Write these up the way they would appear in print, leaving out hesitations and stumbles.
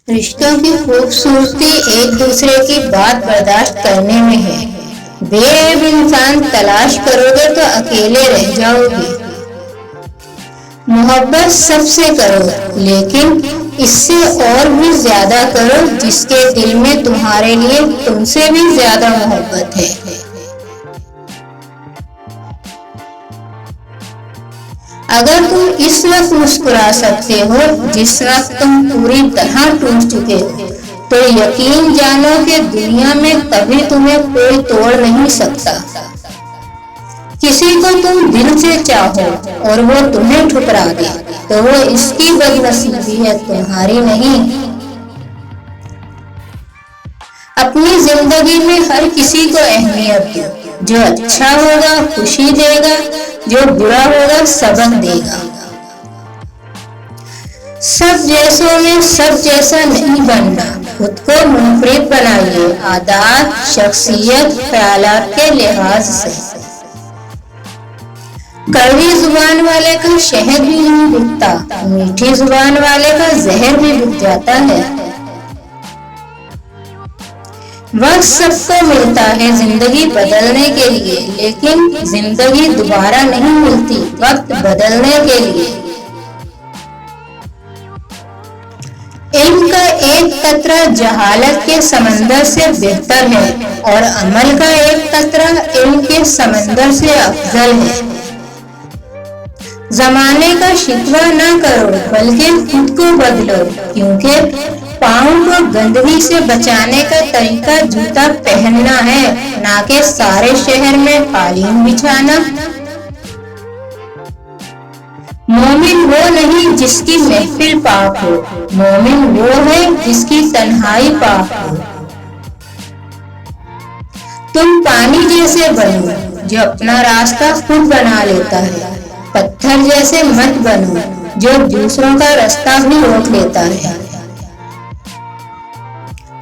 رشتوں کی خوبصورتی ایک دوسرے کی بات برداشت کرنے میں ہے۔ بے عیب انسان تلاش کرو گے تو اکیلے رہ جاؤ گے۔ محبت سب سے کرو، لیکن اس سے اور بھی زیادہ کرو جس کے دل میں تمہارے لیے تم سے بھی زیادہ محبت ہے۔ اگر تم اس وقت مسکرا سکتے ہو جس وقت تم پوری طرح ٹوٹ چکے ہو، تو یقین جانو کہ دنیا میں کبھی تمہیں کوئی توڑ نہیں سکتا۔ کسی کو تم دل سے چاہو اور وہ تمہیں ٹھکرا دے تو وہ اس کی بد نصیبی ہے، تمہاری نہیں۔ اپنی زندگی میں ہر کسی کو اہمیت دو، جو اچھا ہوگا خوشی دے گا، جو برا ہوگا سبق دے گا۔ سب جیسوں میں سب جیسا نہیں بننا، خود کو منفرد بنائیے، عادات، شخصیت، خیالات کے لحاظ سے۔ کڑوی زبان والے کا شہد بھی نہیں بکتا، میٹھی زبان والے کا زہر بھی بک جاتا ہے۔ وقت سب کو ملتا ہے زندگی بدلنے کے لیے، لیکن زندگی دوبارہ نہیں ملتی وقت بدلنے کے لیے۔ علم کا ایک قطرہ جہالت کے سمندر سے بہتر ہے، اور عمل کا ایک قطرہ علم کے سمندر سے افضل ہے۔ زمانے کا شکوہ نہ کرو بلکہ خود کو بدلو، کیونکہ پاؤں کو گندگی سے بچانے کا طریقہ جوتا پہننا ہے، نہ کہ سارے شہر میں قالین بچھانا۔ مومن وہ نہیں جس کی محفل پاک ہو، مومن وہ ہے جس کی تنہائی پاک ہو۔ تم پانی جیسے بنو جو اپنا راستہ خود بنا لیتا ہے، پتھر جیسے مت بنو جو دوسروں کا راستہ بھی روک لیتا ہے۔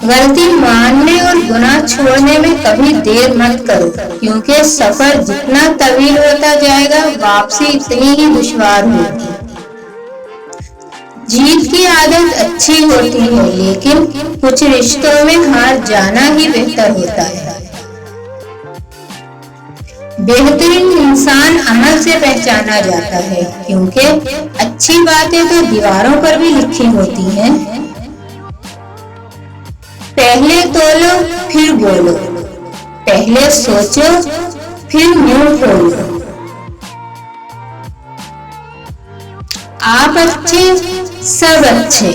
غلطی ماننے اور گناہ چھوڑنے میں کبھی دیر مت کرو، کیونکہ سفر جتنا طویل ہوتا جائے گا واپسی اتنی ہی دشوار ہوگی۔ جیت کی عادت اچھی ہوتی ہے، لیکن کچھ رشتوں میں ہار جانا ہی بہتر ہوتا ہے۔ بہترین انسان عمل سے پہچانا جاتا ہے، کیونکہ اچھی باتیں تو دیواروں پر بھی لکھی ہوتی ہیں۔ پہلے تولو پھر بولو، پہلے سوچو پھر منہ کھولو۔ آپ اچھے سب اچھے۔